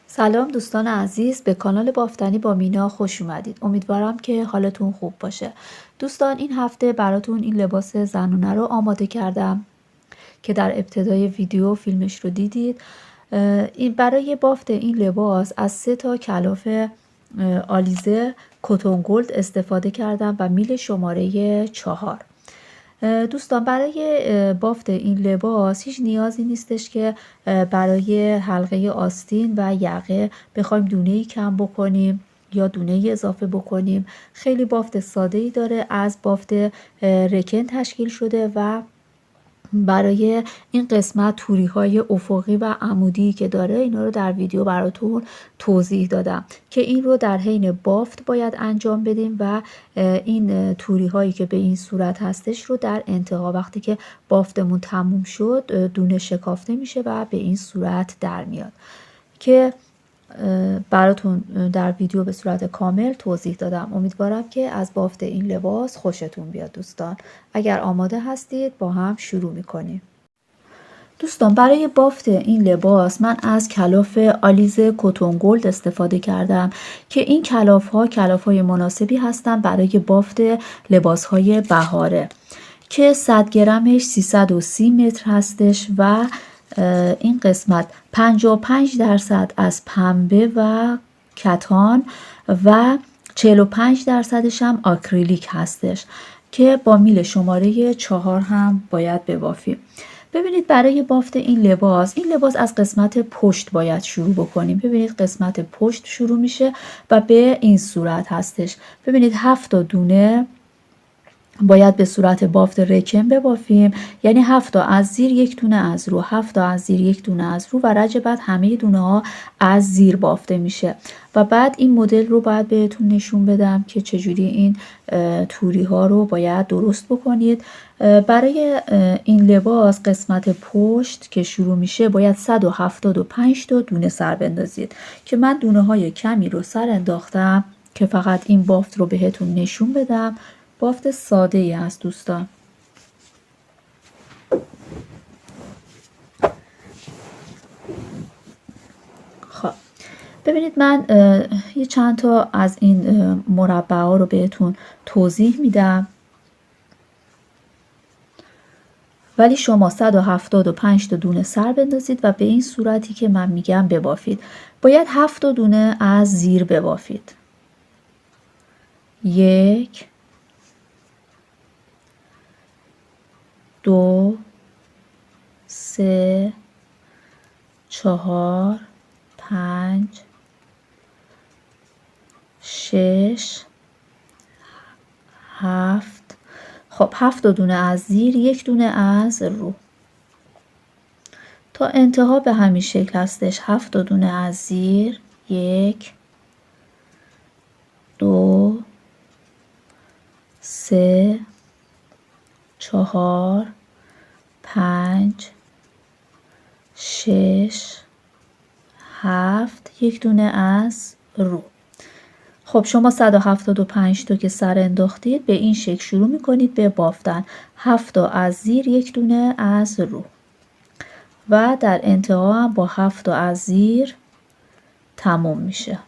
سلام دوستان عزیز، به کانال بافتنی با مینا خوش اومدید. امیدوارم که حالتون خوب باشه. دوستان این هفته براتون این لباس زنونه رو آماده کردم که در ابتدای ویدیو فیلمش رو دیدید. این برای بافت این لباس از 3 تا کلاف آلیزه کتون گلد استفاده کردم و میل شماره 4. دوستان برای بافت این لباس هیچ نیازی نیستش که برای حلقه آستین و یقه بخوایم دونه‌ای کم بکنیم یا دونه‌ای اضافه بکنیم. خیلی بافت ساده‌ای داره، از بافت رکن تشکیل شده و برای این قسمت توری های افقی و عمودی که داره اینا رو در ویدیو براتون توضیح دادم که این رو در حین بافت باید انجام بدیم و این توری هایی که به این صورت هستش رو در انتها وقتی که بافتمون تموم شد دونه شکافته میشه و به این صورت در میاد که براتون در ویدیو به صورت کامل توضیح دادم. امیدوارم که از بافت این لباس خوشتون بیاد دوستان. اگر آماده هستید با هم شروع میکنیم. دوستان برای بافت این لباس من از کلاف آلیزه کتون گلد استفاده کردم که این کلاف های مناسبی هستن برای بافت لباس های بهاره که 100 گرمش 330 متر هستش و این قسمت 55% از پنبه و کتان و 45% هم آکریلیک هستش که با میل شماره 4 هم باید ببافیم. ببینید برای بافت این لباس از قسمت پشت باید شروع بکنیم. ببینید قسمت پشت شروع میشه و به این صورت هستش. ببینید 7 تا دونه باید به صورت بافت رکن ببافیم، یعنی 7 تا از زیر، 1 دونه از رو، 7 تا از زیر، 1 دونه از رو و رج بعد همه دونه ها از زیر بافته میشه. و بعد این مدل رو باید بهتون نشون بدم که چجوری این توری ها رو باید درست بکنید. برای این لباس قسمت پشت که شروع میشه باید 175 تا دونه سر بندازید که من دونه های کمی رو سر انداختم که فقط این بافت رو بهتون نشون بدم. بافت ساده ای است دوستان. خب ببینید من یه چند تا از این مربع ها رو بهتون توضیح میدم، ولی شما 175 تا دونه سر بندازید و به این صورتی که من میگم ببافید. باید 7 تا دونه از زیر ببافید. 1 2 3 4 5 6 7. خب 7 دونه از زیر، 1 دونه از رو تا انتها به همین شکل هستش. 7 دونه از زیر، 1 2 3 4 5 6 7، 1 دونه از رو. خب شما 175 تا که سر انداختید به این شکل شروع میکنید به بافتن. 7 تا از زیر، 1 دونه از رو و در انتها هم با 7 تا از زیر تموم میشه.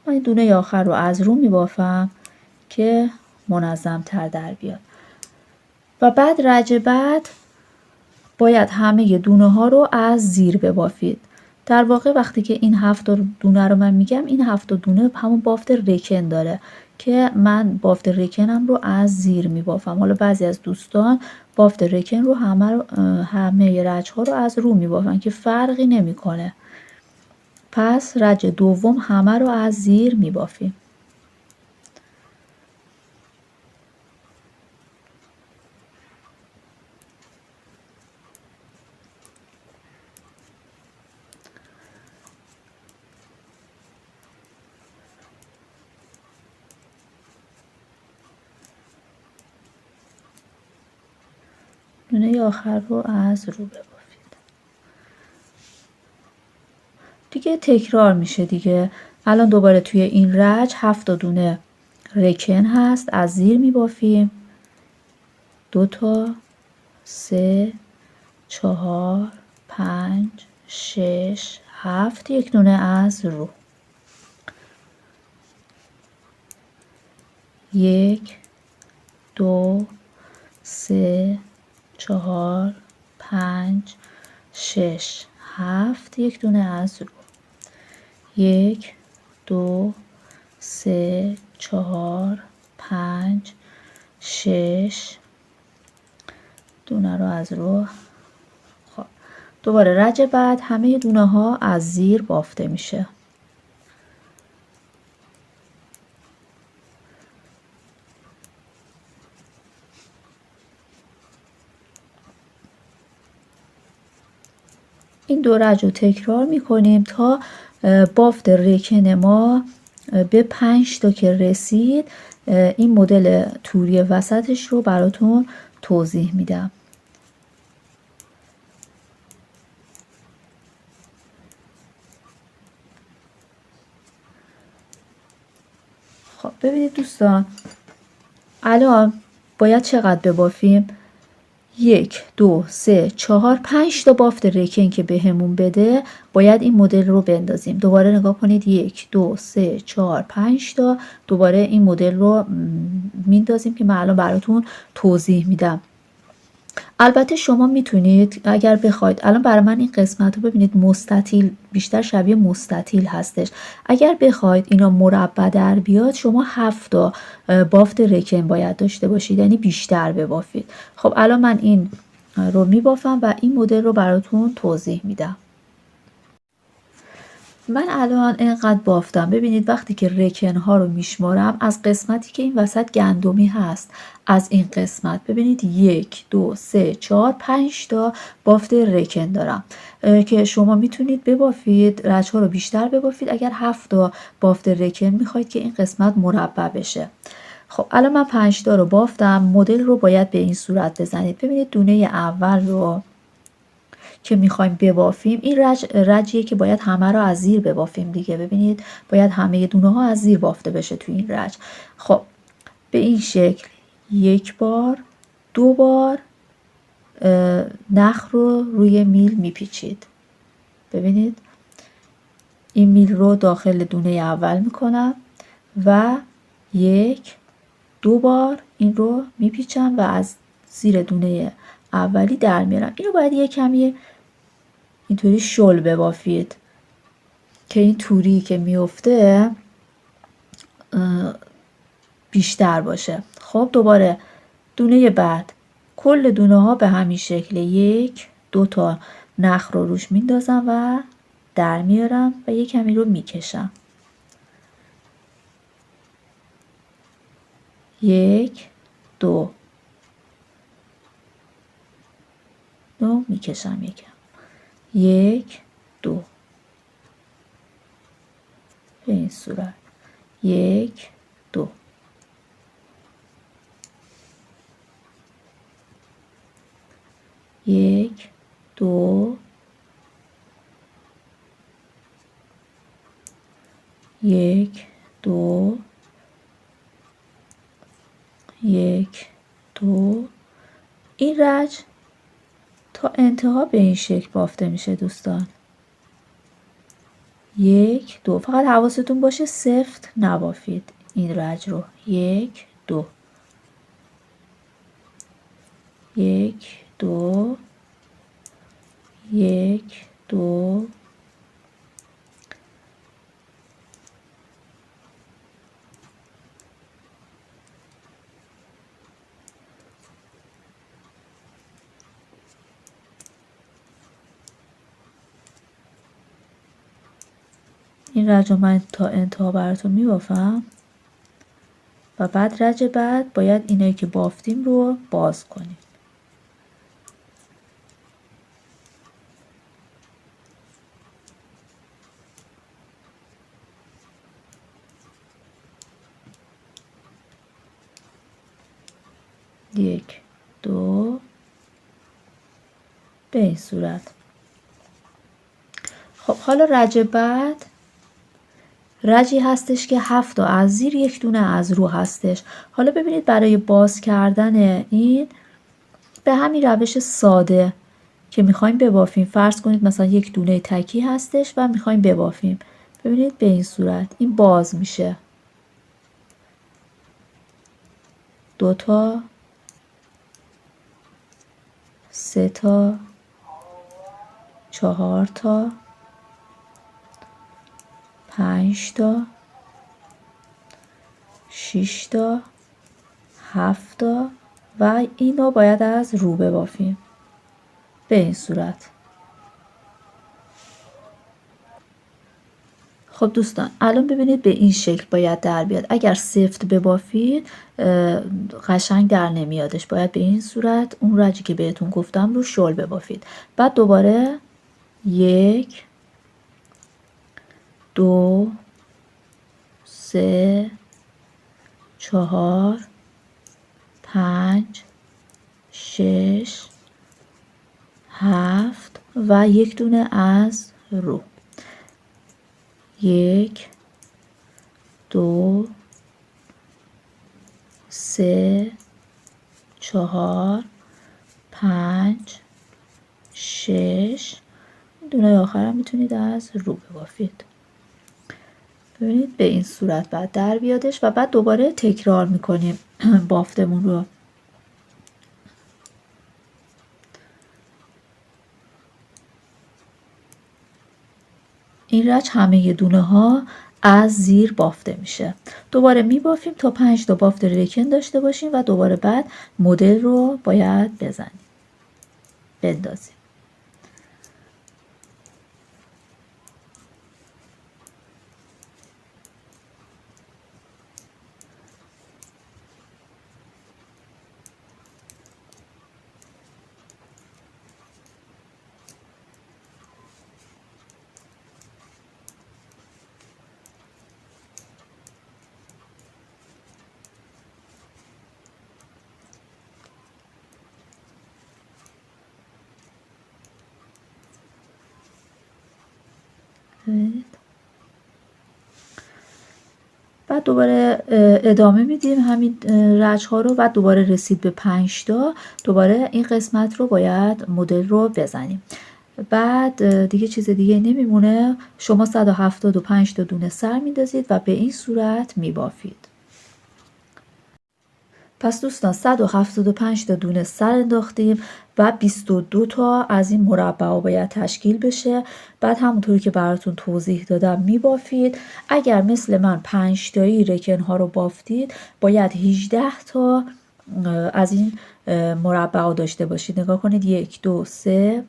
من این دونه آخر رو از رو میبافم که منظم تر در بیاد و بعد رج بعد باید همه دونه ها رو از زیر ببافید. در واقع وقتی که این 7 دونه رو من میگم، این 7 دونه همون بافت رکن داره که من بافت رکنم رو از زیر میبافم. حالا بعضی از دوستان بافت رکن رو همه رج ها رو از رو میبافن که فرقی نمیکنه. پس رج دوم همه رو از زیر میبافیم. دونه آخر رو از رو ببافید. دیگه تکرار میشه دیگه. الان دوباره توی این رج 7 دونه رکن هست، از زیر میبافیم. 2 تا 3 4 5 6 7 یک دونه از رو. 1 2 3 4 5 6 7 یک دونه از رو. 1 2 3 4 5 6 دونه رو از رو. خب دوباره رج بعد همه دونه ها از زیر بافته میشه. این دو رج رو تکرار میکنیم تا بافت رکن ما به 5 تا که رسید. این مدل توری وسطش رو براتون توضیح میدم. خب ببینید دوستان، الان باید چقدر ببافیم؟ 1 2 3 4 5 تا بافت رکن که بهمون بده باید این مدل رو بندازیم. دوباره نگاه کنید، 1 2 3 4 5 تا دوباره این مدل رو میندازیم که من الان براتون توضیح میدم. البته شما میتونید اگر بخواید، الان برای من این قسمت رو ببینید مستطیل، بیشتر شبیه مستطیل هستش. اگر بخواید اینا مربع در بیاد شما 7 تا بافت رکن باید داشته باشید، یعنی بیشتر ببافید. خب الان من این رو میبافم و این مدل رو براتون توضیح میدم. من الان اینقدر بافتم. ببینید وقتی که رکن ها رو میشمارم از قسمتی که این وسط گندمی هست، از این قسمت ببینید 1 2 3 4 5 تا بافت رکن دارم که شما میتونید ببافید، رج ها رو بیشتر ببافید اگر 7 تا بافت رکن میخواید که این قسمت مربع بشه. خب الان من 5 تا رو بافتم. مدل رو باید به این صورت بزنید. ببینید دونه اول رو که میخوایم ببافیم، این رجیه که باید همه رو از زیر ببافیم دیگه. ببینید باید همه دونه ها از زیر بافته بشه تو این رج. خب به این شکل یک بار، دو بار نخ رو روی میل میپیچید. ببینید این میل رو داخل دونه اول میکنم و یک دو بار این رو میپیچم و از زیر دونه اولی در میارم. اینو باید یه کمی اینطوری شل ببافید که این توری که میفته بیشتر باشه. خب دوباره دونه بعد کل دونه ها به همین شکل یک دو تا نخ رو روش میندازم و در میارم و یک کمی رو میکشم. یک دو میکشم یکم. یک دو به این صورت. یک دو یک دو یک دو یک دو. این رج تا انتها به این شکل بافته میشه دوستان. یک دو، فقط حواستون باشه سفت نبافید این رج رو. یک دو یک دو یک دو این رج رو من تا انتها براتون میبافم و بعد رج بعد باید اینایی که بافتیم رو باز کنیم. یک دو به این صورت. خب حالا رج بعد رجی هستش که 7 تا از زیر یک دونه از رو هستش. حالا ببینید برای باز کردن این به همین روش ساده که میخوایم ببافیم. فرض کنید مثلا یک دونه تکی هستش و میخوایم ببافیم. ببینید به این صورت این باز میشه. 2 تا، 3 تا، 4 تا، 5 تا، 6 تا، 7 تا و اینو باید از رو ببافیم به این صورت. خب دوستان الان ببینید به این شکل باید در بیاد. اگر سفت ببافید قشنگ در نمیادش. باید به این صورت اون رجی که بهتون گفتم رو شل ببافید. بعد دوباره 1 2 3 4 5 6 7 و یک دونه از رو. 1 2 3 4 5 6 دونه آخر هم میتونید از رو ببافید. ببینید به این صورت بعد در بیادش و بعد دوباره تکرار میکنیم بافتمون رو. این رج همه دونه ها از زیر بافته میشه. دوباره میبافیم تا 5 تا بافت ریکن داشته باشیم و دوباره بعد مدل رو باید بزنیم، بندازیم. بعد دوباره ادامه میدیم همین رج ها رو و دوباره رسید به 5 تا. دوباره این قسمت رو باید مدل رو بزنیم. بعد دیگه چیز دیگه نمیمونه. شما 175 تا دونه سر میندازید و به این صورت میبافید. پس دوستان 175 تا دونه سر انداختیم و 22 تا از این مربعا باید تشکیل بشه. بعد همونطوری که براتون توضیح دادم میبافید. اگر مثل من 5 تایی رکن ها رو بافتید باید 18 تا از این مربعا داشته باشید. نگاه کنید 1 2 3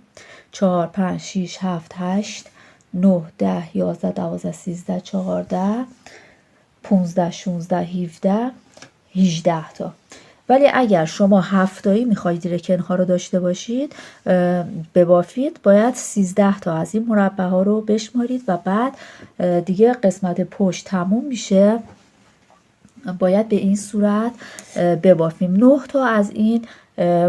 4 5 6 7 8 9 10 11 12 13 14 15 16 17 18 تا. ولی اگر شما 7 تایی میخواید رکن ها رو داشته باشید ببافید باید 13 تا از این مربع ها رو بشمارید و بعد دیگه قسمت پشت تموم میشه باید به این صورت ببافیم. 9 تا از این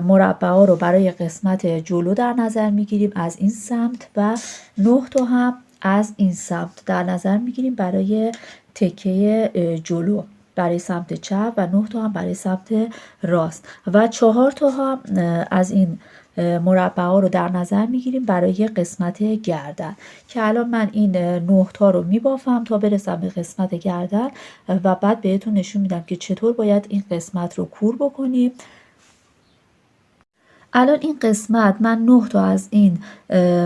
مربع ها رو برای قسمت جلو در نظر میگیریم از این سمت و 9 تا هم از این سمت در نظر میگیریم برای تکه جلو برای سمت چپ و 9 تا هم برای سمت راست و 4 تا هم از این مربع ها رو در نظر میگیریم برای قسمت گردن که الان من این 9 تا رو میبافم تا برسم به قسمت گردن و بعد بهتون نشون میدم که چطور باید این قسمت رو کور بکنیم. الان این قسمت من 9 تا از این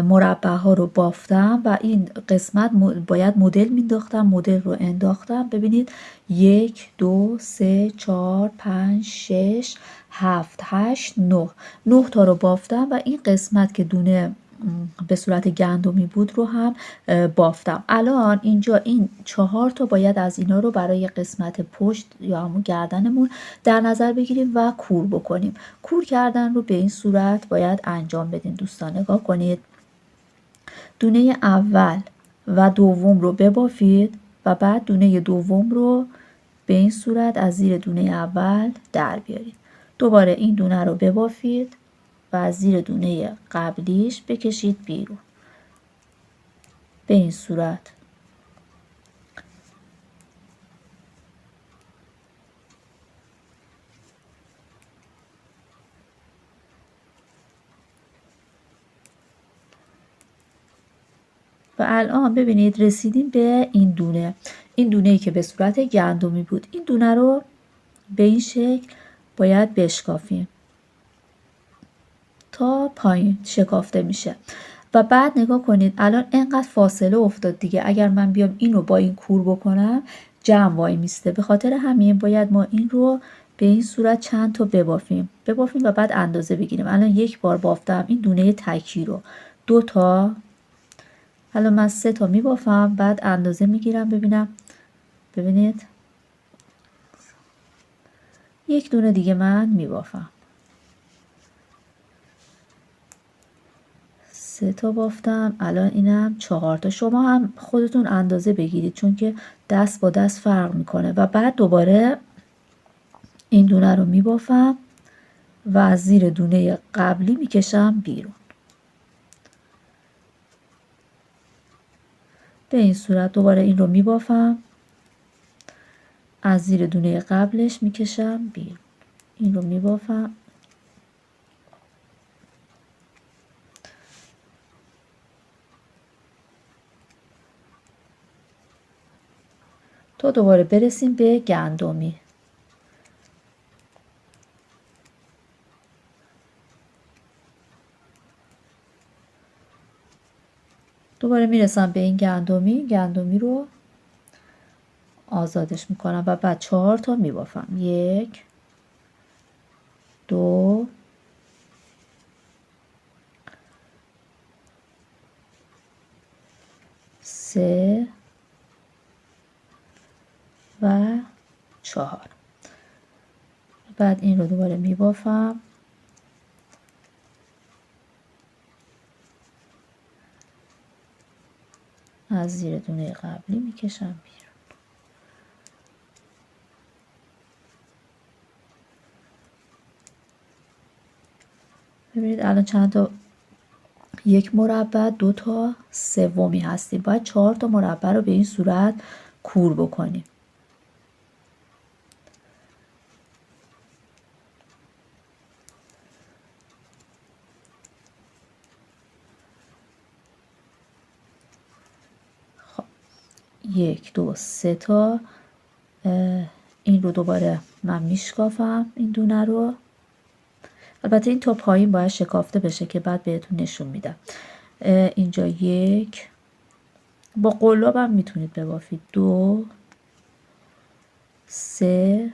مربع ها رو بافتم و این قسمت باید مدل مینداختم. مدل رو انداختم. ببینید 1 2 3 4 5 6 7 8 9 9 تا رو بافتم و این قسمت که دونه به صورت گندمی بود رو هم بافتم. الان اینجا این 4 تا باید از اینا رو برای قسمت پشت یا همون گردنمون در نظر بگیریم و کور بکنیم. کور کردن رو به این صورت باید انجام بدین. دوستان نگاه کنید. دونه اول و دوم رو ببافید و بعد دونه دوم رو به این صورت از زیر دونه اول در بیارید. دوباره این دونه رو ببافید و از زیر دونه قبلیش بکشید بیرون به این صورت. و الان ببینید رسیدیم به این دونه. این دونه‌ای که به صورت گندمی بود. این دونه رو به این شکل باید بشکافیم تا پایین شکافته میشه. و بعد نگاه کنید الان اینقدر فاصله افتاد دیگه. اگر من بیام اینو با این کور بکنم جمع وای میسته. به خاطر همین باید ما این رو به این صورت چند تا ببافیم و بعد اندازه بگیریم. الان یک بار بافتم این دونه تکی رو، 2 تا، الان من 3 تا میبافم، بعد اندازه میگیرم ببینم. ببینید یک دونه دیگه من میبافم، 3 تا بافتم، الان اینم 4 تا. شما هم خودتون اندازه بگیرید چون که دست با دست فرق میکنه. و بعد دوباره این دونه رو میبافم و از زیر دونه قبلی میکشم بیرون. به این صورت دوباره این رو میبافم، از زیر دونه قبلش میکشم بیرون. این رو میبافم، تا دوباره برسیم به گندمی. دوباره میرسم به این گندمی رو آزادش میکنم و بعد 4 تا میبافم. 1 2 3 و 4. بعد این رو دوباره میبافم، از زیر دونه قبلی میکشم بیرون. ببینید الان چند تا، یک مربع، 2 تا سومی هستیم. باید 4 تا مربع رو به این صورت کور بکنیم. خب 1 2 3 تا. این رو دوباره من میشکافم این دونه رو. البته این تا پایین باید شکافته بشه که بعد بهتون نشون میدم. اینجا 1 با قلاب هم میتونید ببافید. 2 3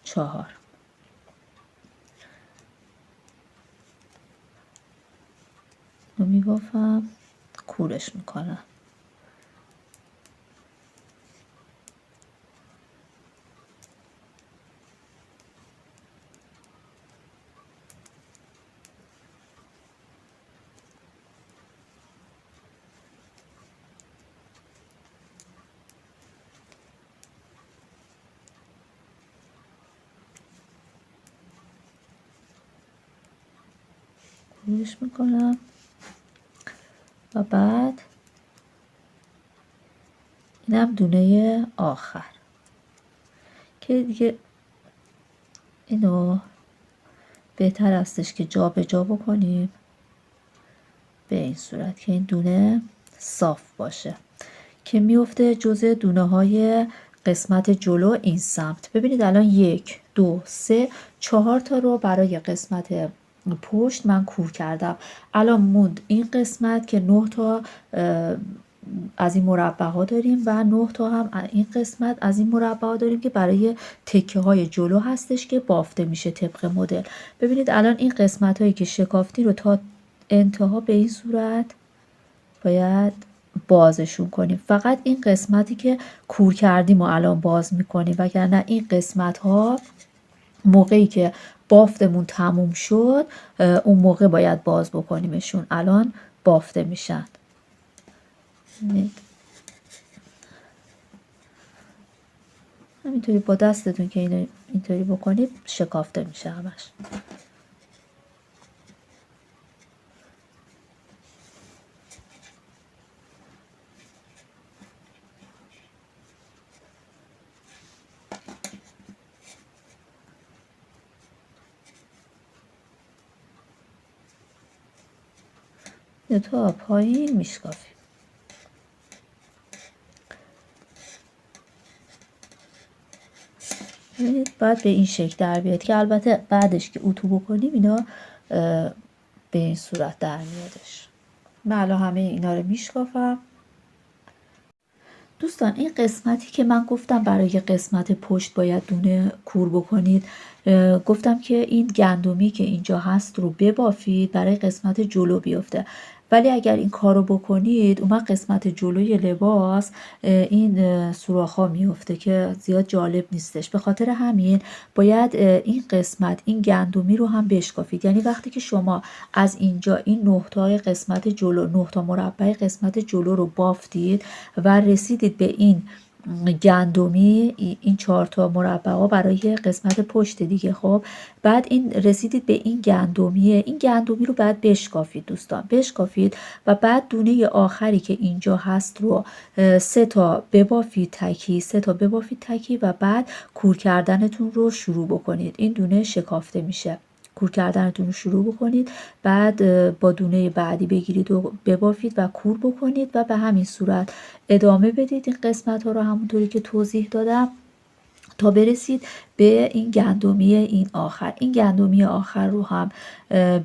4 رو میبافم، کورش میکنم. کورش میکنم و بعد اینم دونه آخر که دیگه اینو بهتر هستش که جا به جا بکنیم به این صورت که این دونه صاف باشه که میفته جزء دونه های قسمت جلو این سمت. ببینید الان 1 2 3 4 تا رو برای قسمت پشت من کور کردم. الان موند این قسمت که 9 تا از این مربع ها داریم و 9 تا هم این قسمت از این مربع ها داریم که برای تکه های جلو هستش که بافته میشه طبق مدل. ببینید الان این قسمت هایی که شکافتی رو تا انتها به این صورت باید بازشون کنیم. فقط این قسمتی که کور کردیم و الان باز میکنیم، وگرنه این قسمت ها موقعی که بافتمون تموم شد اون موقع باید باز بکنیمشون. الان بافته میشن. همینطوری با دستتون که اینو اینطوری بکنید شکافته میشه همش. تا پایین میشکافیم. ببینید باید به این شکل در بیاد که البته بعدش که اتو بکنیم اینا به این صورت در میادش. من الان همه اینا رو میشکافم. دوستان این قسمتی که من گفتم برای قسمت پشت باید دونه کور بکنید، گفتم که این گندمی که اینجا هست رو ببافید برای قسمت جلو بیفته، ولی اگر این کار رو بکنید اون قسمت جلوی لباس این سوراخ‌ها میفته که زیاد جالب نیستش. به خاطر همین باید این قسمت این گندمی رو هم بشکافید. یعنی وقتی که شما از اینجا این 9 تا قسمت جلو 9 تا مربع قسمت جلو رو بافتید و رسیدید به این گندمی، این 4 تا مربع ها برای قسمت پشت دیگه. خب بعد این رسیدید به این گندمی رو بعد بشکافید دوستان، بشکافید و بعد دونه آخری که اینجا هست رو 3 تا ببافید تکی، 3 تا ببافید تکی و بعد کور کردنتون رو شروع بکنید. این دونه شکافته میشه، کور کردنتون رو شروع بکنید، بعد با دونه بعدی بگیرید و ببافید و کور بکنید و به همین صورت ادامه بدید این قسمت ها رو همونطوری که توضیح دادم تا برسید به این گندمی این آخر. این گندمی آخر رو هم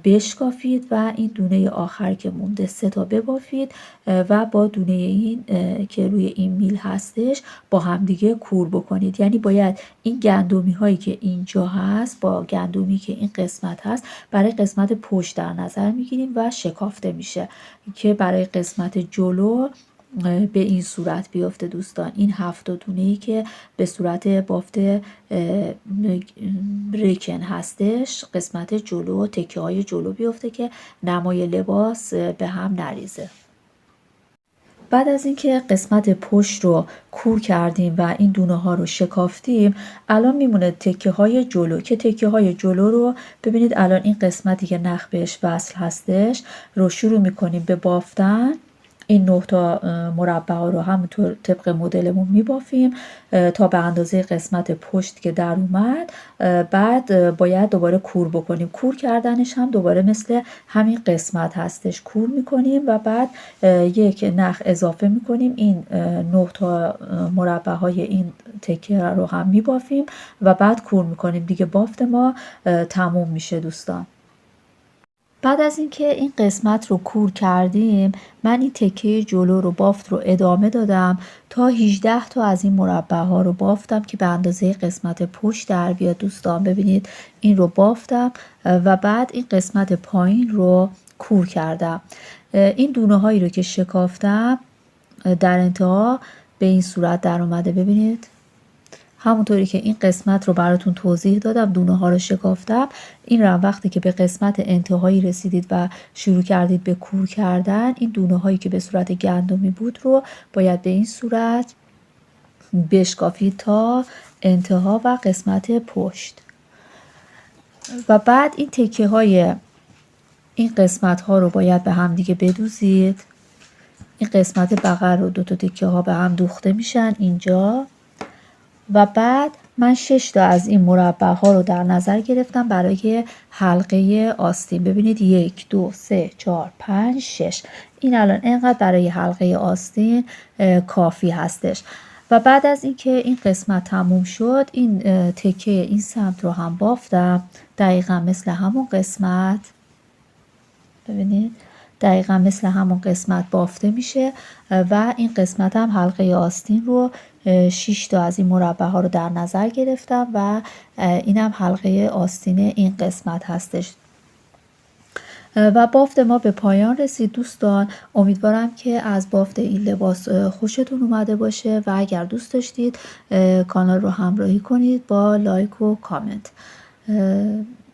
بشکافید و این دونه آخر که مونده 3 تا ببافید و با دونه این که روی این میل هستش با هم دیگه کور بکنید. یعنی باید این گندمی هایی که اینجا هست با گندمی که این قسمت هست برای قسمت پشت در نظر میگیریم و شکافته میشه که برای قسمت جلو به این صورت بیفته دوستان. این 7 دونه‌ای که به صورت بافت ریکن هستش قسمت جلو تکه های جلو بیفته که نمای لباس به هم نریزه. بعد از اینکه قسمت پشت رو کور کردیم و این دونه ها رو شکافتیم، الان میمونه تکه های جلو که تکه های جلو رو ببینید الان این قسمتی که نخ بهش وصل هستش رو شروع میکنیم به بافتن. این 9 تا مربع ها رو همونطور طبق مدلمون میبافیم تا به اندازه قسمت پشت که در اومد. بعد باید دوباره کور بکنیم. کور کردنش هم دوباره مثل همین قسمت هستش، کور میکنیم و بعد یک نخ اضافه میکنیم. این 9 تا مربع های این تکه رو هم میبافیم و بعد کور میکنیم. دیگه بافت ما تموم میشه دوستان. بعد از اینکه این قسمت رو کور کردیم من این تکه جلو رو بافت رو ادامه دادم تا 18 تا از این مربع ها رو بافتم که به اندازه قسمت پشت در بیاد دوستان. ببینید این رو بافتم و بعد این قسمت پایین رو کور کردم. این دونه هایی رو که شکافتم در انتها به این صورت در اومده. ببینید همونطوری که این قسمت رو براتون توضیح دادم دونه ها رو شکافتم. این رو وقتی که به قسمت انتهایی رسیدید و شروع کردید به کور کردن این دونه هایی که به صورت گندمی بود رو باید به این صورت بشکافید تا انتها و قسمت پشت و بعد این تکه های این قسمت ها رو باید به هم دیگه بدوزید. این قسمت بغل رو 2 تا تکه ها به هم دوخته میشن اینجا و بعد من 6 تا از این مربع ها رو در نظر گرفتم برای حلقه آستین. ببینید 1 2 3 4 5 6 این الان اینقدر برای حلقه آستین کافی هستش. و بعد از اینکه این قسمت تموم شد این تکه این سمت رو هم بافتم دقیقا مثل همون قسمت. ببینید دقیقا مثل همون قسمت بافته میشه و این قسمت هم حلقه آستین رو 6 تا از این مربع ها رو در نظر گرفتم و این هم حلقه آستین این قسمت هستش و بافت ما به پایان رسید دوستان. امیدوارم که از بافت این لباس خوشتون اومده باشه و اگر دوست داشتید کانال رو همراهی کنید با لایک و کامنت.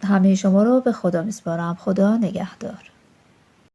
همه شما رو به خدا میسپارم. خدا نگهدار.